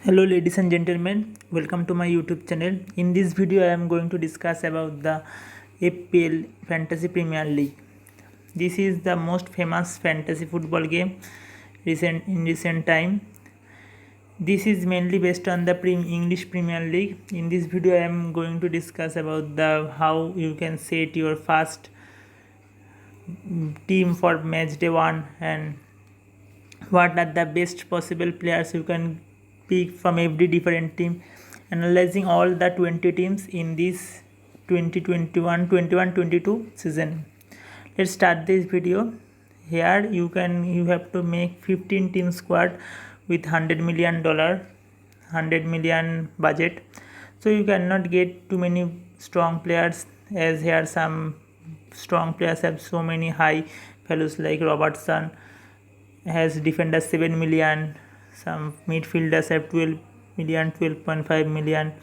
Hello ladies and gentlemen, welcome to my YouTube channel. In this video I am going to discuss about the FPL Fantasy Premier League. This is the most famous fantasy football game in recent time. This is mainly based on the English Premier League. In this video I am going to discuss about the how you can set your first team for match day 1 and what are the best possible players you can pick from every different team, analyzing all the 20 teams in this 2021-22 season. Let's start this video. Here you have to make 15 team squad with $100 million budget, so you cannot get too many strong players, as here some strong players have so many high values like Robertson has defenders 7 million, some midfielders have 12 million, 12.5 million,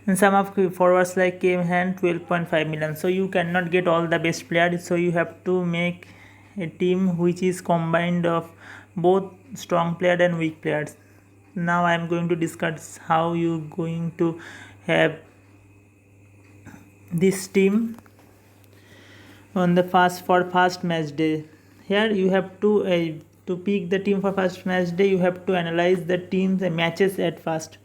and some of forwards like Cam Hand 12.5 million. So you cannot get all the best players, so you have to make a team which is combined of both strong player and weak players. Now I am going to discuss how you going to have this team on the first match day. Here you have to pick the team for first match day. You have to analyze the teams and matches at first.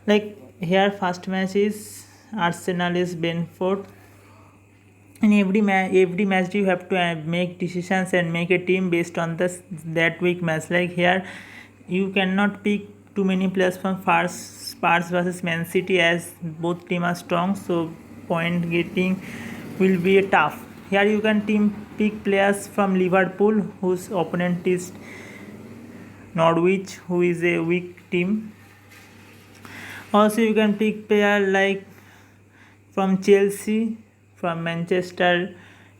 Like here, first match is Arsenal is Brentford. In every match day you have to make decisions and make a team based on that week match. Like here, you cannot pick too many players from Spurs versus Man City, as both teams are strong. So point getting will be tough. Here you can pick players from Liverpool, whose opponent is Norwich, who is a weak team. Also you can pick player like from Chelsea, from Manchester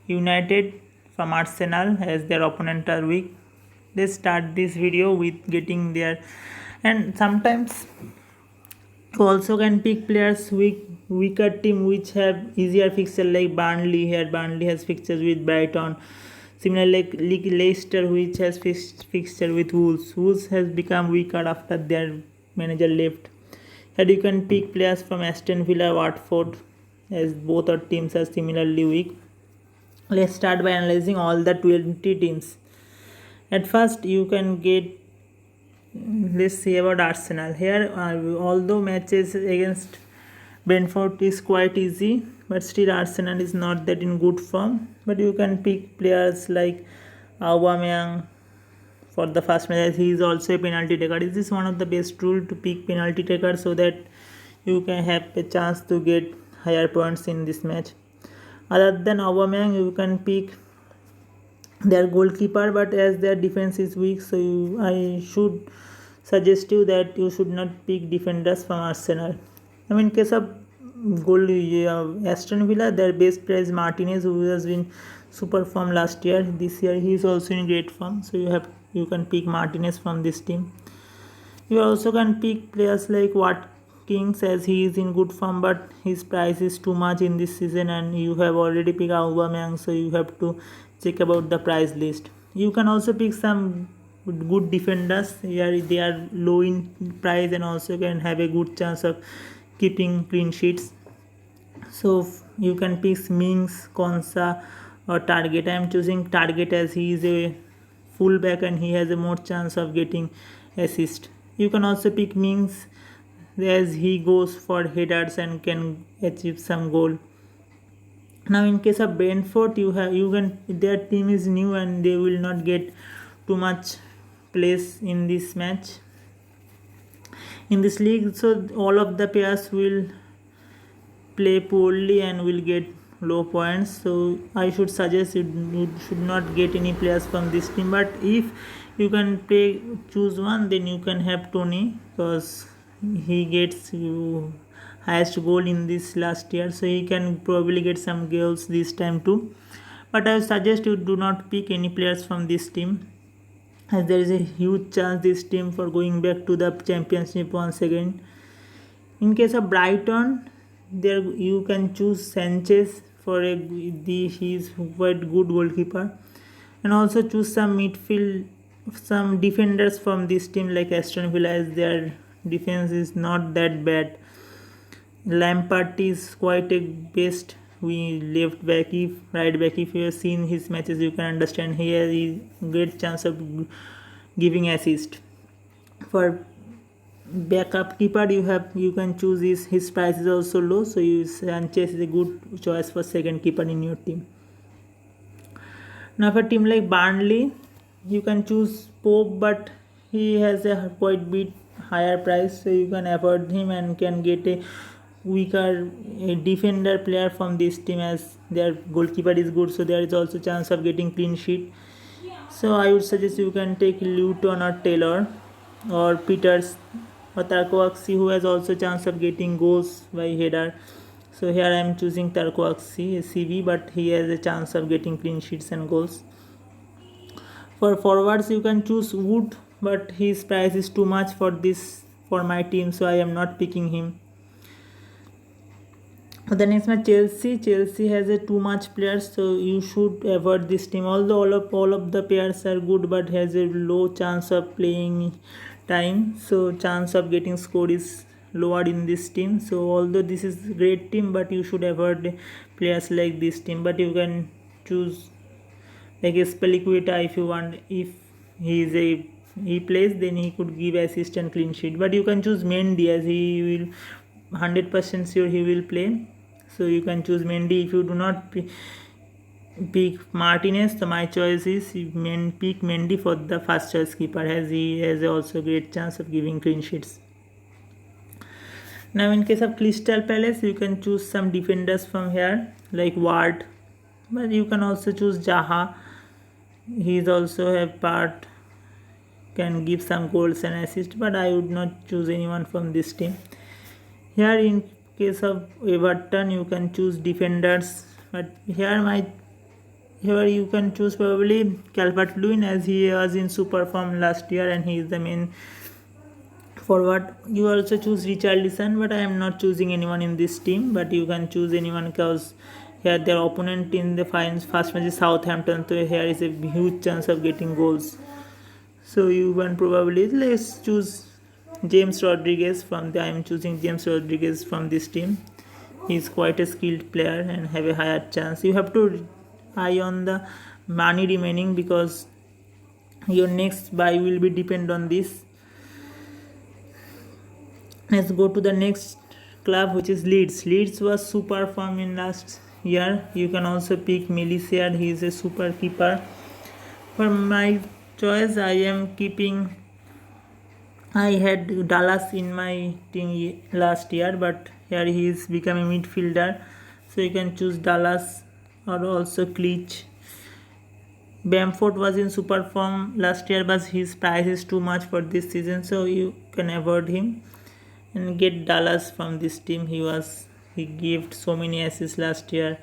United, from Arsenal, as their opponent are weak. Let's start this video with getting there. And sometimes you also can pick players weaker team which have easier fixture, like Burnley. Here Burnley has fixtures with Brighton. Similarly, like Leicester, which has fixture with Wolves. Wolves has become weaker after their manager left. Here you can pick players from Aston Villa, Watford, as both our teams are similarly weak. Let's start by analyzing all the 20 teams. At first you can get, let's see about Arsenal. Here although matches against Brentford is quite easy, but still Arsenal is not that in good form. But you can pick players like Aubameyang for the first match. He is also a penalty taker. This is one of the best rule to pick penalty taker, so that you can have a chance to get higher points in this match. Other than Aubameyang, you can pick their goalkeeper, but as their defense is weak, so I should suggest you that you should not pick defenders from Arsenal. In case of Aston Villa, their best player is Martinez, who has been super form last year. This year he is also in great form, so you can pick Martinez from this team. You also can pick players like Watkins, as he is in good form, but his price is too much in this season, and you have already picked Aubameyang, so you have to check about the price list. You can also pick some good defenders. Here they are low in price and also can have a good chance of keeping clean sheets. So you can pick Mings, Konsa, or Target. I am choosing Target as he is a fullback and he has a more chance of getting assist. You can also pick Mings, as he goes for headers and can achieve some goal. Now in case of Brentford, their team is new and they will not get too much place in this match, in this league, so all of the players will play poorly and will get low points. So I should suggest you should not get any players from this team. But if you can choose one, then you can have Tony, because he gets highest goal in this last year, so he can probably get some goals this time too. But I suggest you do not pick any players from this team, as there is a huge chance this team for going back to the championship once again. In case of Brighton, there you can choose Sanchez for he is quite good goalkeeper, and also choose some midfield some defenders from this team like Aston Villa, as their defense is not that bad. Lampard is quite a best. We left back, if right back. If you have seen his matches, you can understand he has a great chance of giving assist. For backup keeper, you can choose his price is also low, so Sanchez is a good choice for second keeper in your team. Now for a team like Burnley, you can choose Pope, but he has a quite bit higher price, so you can avoid him and can get a weaker defender player from this team, as their goalkeeper is good, so there is also chance of getting clean sheet. So I would suggest you can take Luton or Taylor or Peters or Tarkowski, who has also chance of getting goals by header. So here I am choosing Tarkowski, a CV, but he has a chance of getting clean sheets and goals. For forwards, you can choose Wood, but his price is too much for my team, so I am not picking him. The next match, Chelsea has a too much players, so you should avoid this team. Although all of the players are good, but has a low chance of playing time, so chance of getting scored is lower in this team. So although this is a great team, but you should avoid players like this team. But you can choose like Speliqueta if you want. If he plays, then he could give assist and clean sheet. But you can choose Mendy, as he will 100% sure he will play. So you can choose Mendy. If you do not pick Martinez, so my choice is pick Mendy for the first choice keeper, as he has also great chance of giving clean sheets. Now in case of Crystal Palace, you can choose some defenders from here like Ward, but you can also choose Zaha. He is also a part, can give some goals and assists, but I would not choose anyone from this team. Here in case of Everton, you can choose defenders, but here you can choose probably Calvert-Lewin, as he was in super form last year and he is the main forward. You also choose Richarlison, but I am not choosing anyone in this team, but you can choose anyone because here their opponent in the first match is Southampton, so here is a huge chance of getting goals. So you can probably, let's choose James Rodriguez I am choosing James Rodriguez from this team. He is quite a skilled player and have a higher chance. You have to eye on the money remaining, because your next buy will be depend on this. Let's go to the next club, which is Leeds. Leeds was super form in last year. You can also pick Melisier. He is a super keeper. For my choice, I had Dallas in my team last year, but here he is becoming midfielder, so you can choose Dallas or also Clich. Bamford was in super form last year, but his price is too much for this season, so you can avoid him and get Dallas from this team. He gave so many assists last year.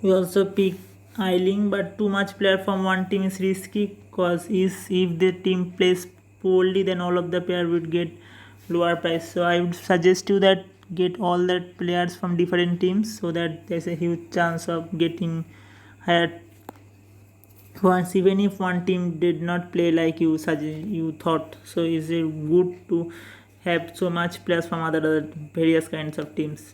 You also pick Eiling, but too much player from one team is risky, because if the team plays poorly, then all of the player would get lower price. So I would suggest you that get all the players from different teams, so that there's a huge chance of getting higher points, even if one team did not play like you thought. So is it good to have so much players from other various kinds of teams.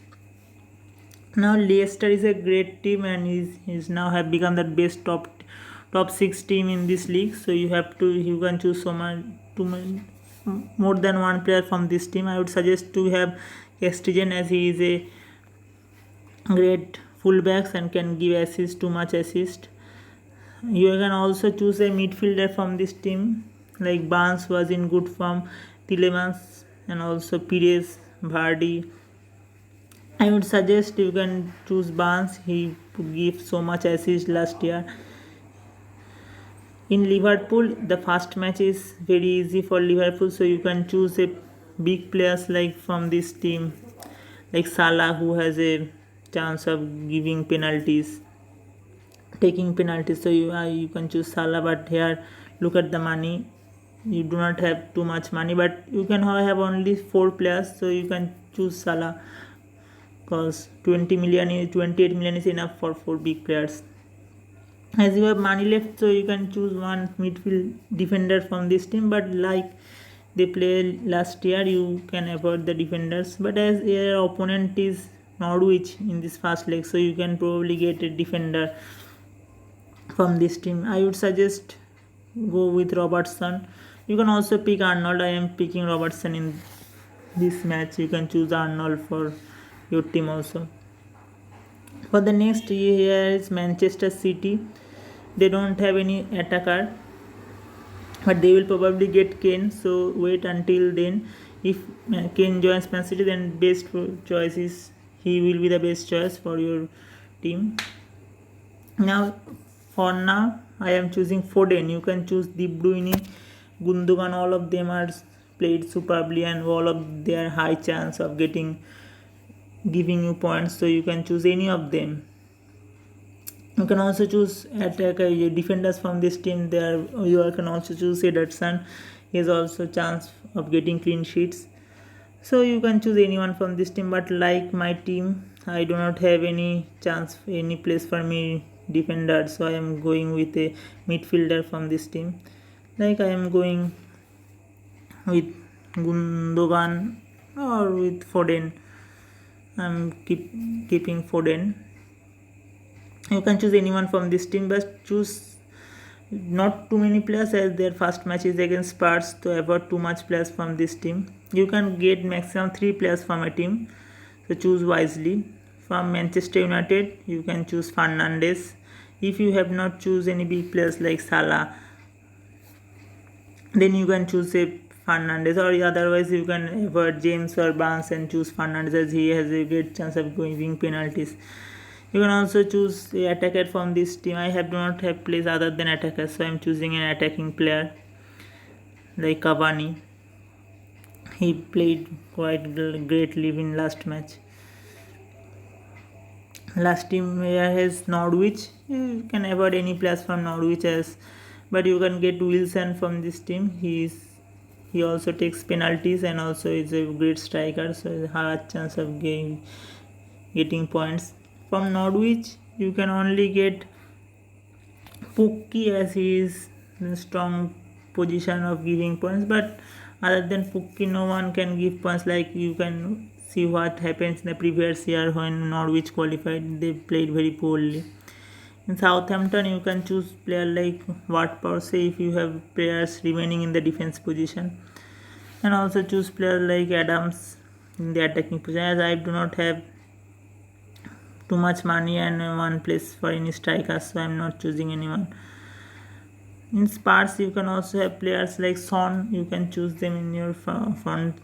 Now Leicester is a great team and is now have become the best top 6 team in this league. So you can choose more than one player from this team. I would suggest to have Castigen, as he is a great fullbacks and can give assist, too much assist. You can also choose a midfielder from this team, like Barnes was in good form, Tielemans, and also Pires, Vardy. I would suggest you can choose Barnes. He gave so much assist last year. In Liverpool, the first match is very easy for Liverpool, so you can choose a big players like from this team, like Salah, who has a chance of taking penalties. So you can choose Salah, but here look at the money. You do not have too much money, but you can have only 4 players, so you can choose Salah, because 28 million is enough for 4 big players. As you have money left, so you can choose one midfield defender from this team, but like they play last year, you can avoid the defenders. But as your opponent is Norwich in this first leg, so you can probably get a defender from this team. I would suggest go with Robertson. You can also pick Arnold. I am picking Robertson in this match. You can choose Arnold for your team also. For the next year is Manchester City. They don't have any attacker, but they will probably get Kane. So wait until then. If Kane joins Man City, then best choice is he will be the best choice for your team. Now, for now, I am choosing Foden. You can choose De Bruyne, Gundogan. All of them are played superbly, and all of their high chance of giving you points. So you can choose any of them. You can also choose attacker defenders from this team. There you can also choose Ederson. He has also chance of getting clean sheets. So you can choose anyone from this team. But like my team, I do not have any chance, any place for me defender. So I am going with a midfielder from this team. Like I am going with Gundogan or with Foden. I'm keeping Foden. You can choose anyone from this team, but choose not too many players as their first match is against Spurs to avoid too much players from this team. You can get maximum 3 players from a team, so choose wisely. From Manchester United, you can choose Fernandes. If you have not choose any big players like Salah, then you can choose a Fernandes, or otherwise you can avoid James or Barnes and choose Fernandes as he has a great chance of going penalties. You can also choose a attacker from this team. I do not have players other than attackers, so I am choosing an attacking player like Cavani. He played quite greatly in last match. Last team here has Norwich. You can avoid any players from Norwich but you can get Wilson from this team. He also takes penalties and also is a great striker, so a hard chance of getting points. From Norwich, you can only get Pukki as he is in strong position of giving points, but other than Pukki, no one can give points. Like you can see what happens in the previous year when Norwich qualified, they played very poorly. In Southampton, you can choose player like Ward-Prowse if you have players remaining in the defense position, and also choose player like Adams in the attacking position. As I do not have too much money and one place for any striker, so I'm not choosing anyone. In Spurs, you can also have players like Son. You can choose them in your front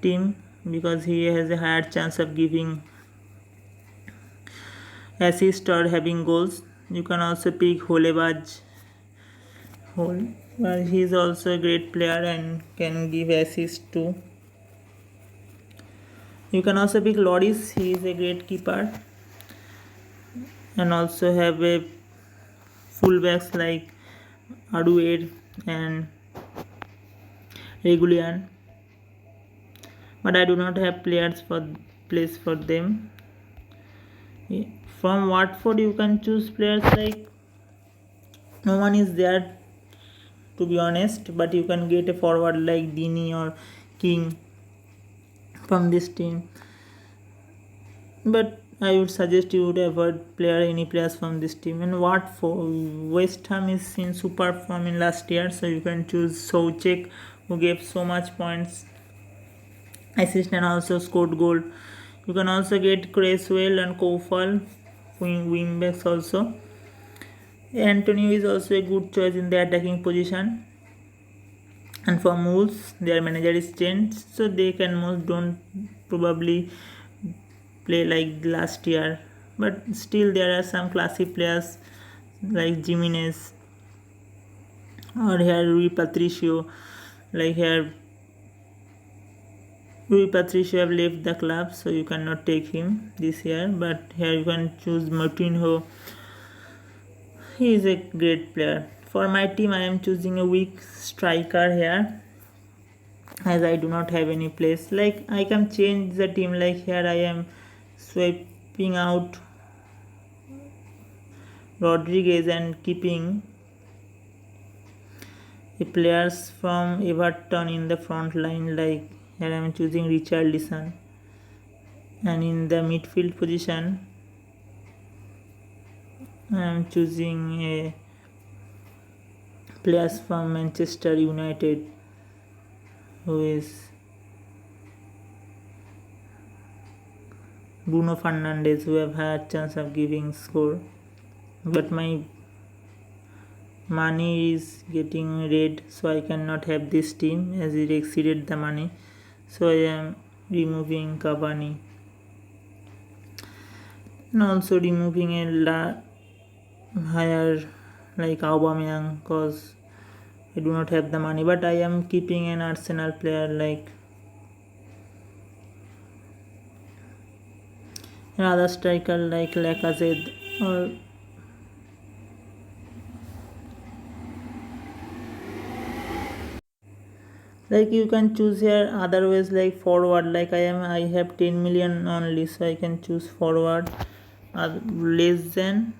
team because he has a higher chance of giving assist or having goals. You can also pick Holebaj. Well, he is also a great player and can give assist too. You can also pick Loris. He is a great keeper, and also have a fullbacks like Aduer and Regulian. But I do not have players for place for them. From Watford, you can choose players like no one is there to be honest, but you can get a forward like Dini or King from this team. But I would suggest you would avoid any players from this team. And West Ham is in super form in last year, so you can choose Soucek, who gave so much points, assist and also scored goal. You can also get Cresswell and Kofal, wingbacks also. Antonio is also a good choice in the attacking position. And for Wolves, their manager is changed, so they can don't probably play like last year. But still, there are some classic players like Jimenez or here Rui Patricio. Like here, Rui Patricio have left the club, so you cannot take him this year. But here you can choose Moutinho. He is a great player. For my team, I am choosing a weak striker here, as I do not have any place. Like I can change the team. Like here, I am swapping out Rodriguez and keeping the players from Everton in the front line, like here I am choosing Richarlison, and in the midfield position I am choosing a players from Manchester United, who is Bruno Fernandes, who have had chance of giving score, but my money is getting red, so I cannot have this team as it exceeded the money, so I am removing Cavani and also removing a higher like Aubameyang, because I do not have the money, but I am keeping an Arsenal player like another striker like Lacazette, or like you can choose here otherwise like forward, like I have 10 million only, so I can choose forward less than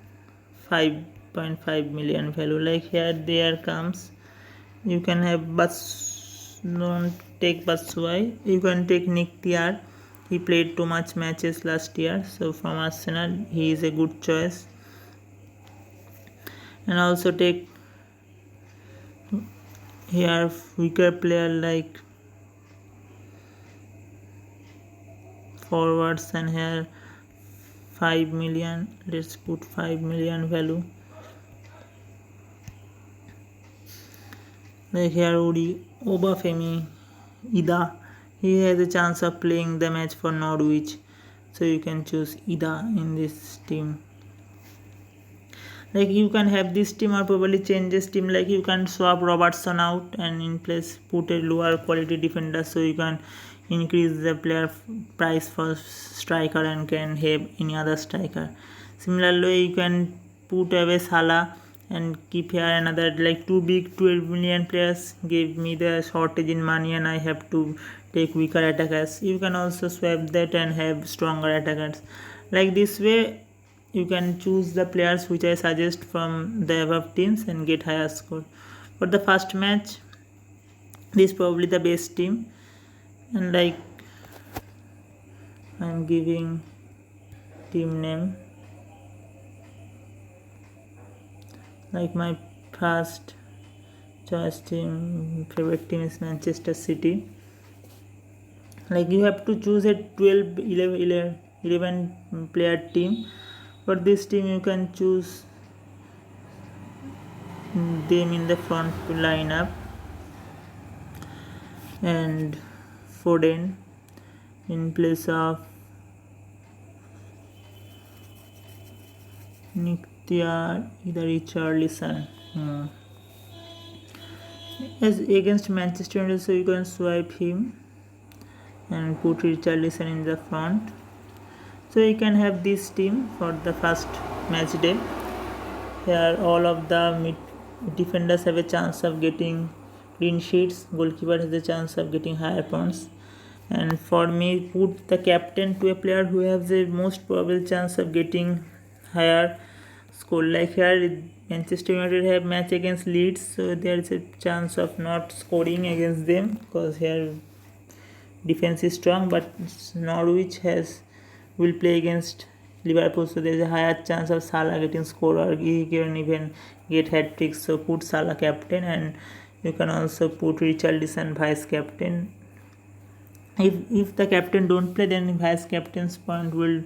5.5 million value, like here there comes you can have don't take Batshuayi, you can take Nick Tiar. He played too much matches last year, so from Arsenal he is a good choice. And also take here weaker player like forwards, and here 5 million, let's put 5 million value, like here Obafemi Ida, he has a chance of playing the match for Norwich, so you can choose Ida in this team. Like you can have this team or probably change this team, like you can swap Robertson out and in place put a lower quality defender, so you can increase the player price for striker and can have any other striker. Similarly you can put away Salah and keep here another, like two big 12 million players gave me the shortage in money and I have to take weaker attackers. You can also swap that and have stronger attackers. Like this way you can choose the players which I suggest from the above teams and get higher score. For the first match, this is probably the best team, and like I am giving team name, like my first choice team, favorite team is Manchester City. Like you have to choose a 11 player team. For this team you can choose them in the front lineup, and Foden in place of Nick Tiar, either Richarlison. As against Manchester United, so you can swipe him and put Richarlison in the front. So you can have this team for the first match day. Here all of the defenders have a chance of getting clean sheets, goalkeeper has a chance of getting higher points, and for me put the captain to a player who has the most probable chance of getting higher score. Like here Manchester United have match against Leeds, so there is a chance of not scoring against them because here defense is strong, but Norwich will play against Liverpool, so there is a higher chance of Salah getting score, or he can even get hat tricks. So put Salah captain, and you can also put Richarlison vice captain. If the captain don't play, then vice captain's point will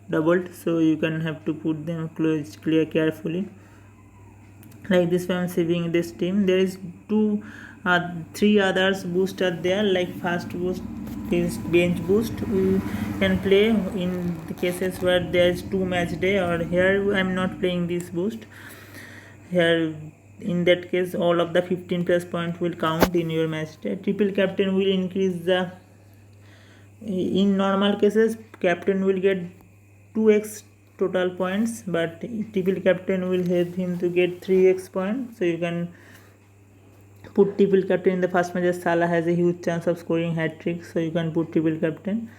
doubled, so you can have to put them clear carefully. Like this way I'm saving this team. There is three others boost are there, like first boost is bench boost. We can play in the cases where there is 2 match day, or here I'm not playing this boost. Here in that case all of the 15 plus point will count in your match day. Triple captain will increase the, in normal cases captain will get 2x total points, but triple captain will help him to get 3x points. So you can put triple captain in the first match. Salah has a huge chance of scoring hat trick, so you can put triple captain,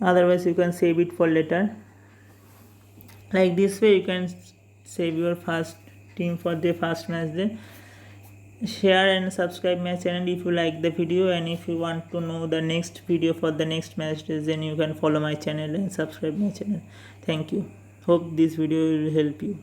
otherwise you can save it for later. Like this way you can save your first team for the first match day. Share and subscribe my channel if you like the video, and if you want to know the next video for the next match days, then you can follow my channel and subscribe my channel. Thank you. Hope this video will help you.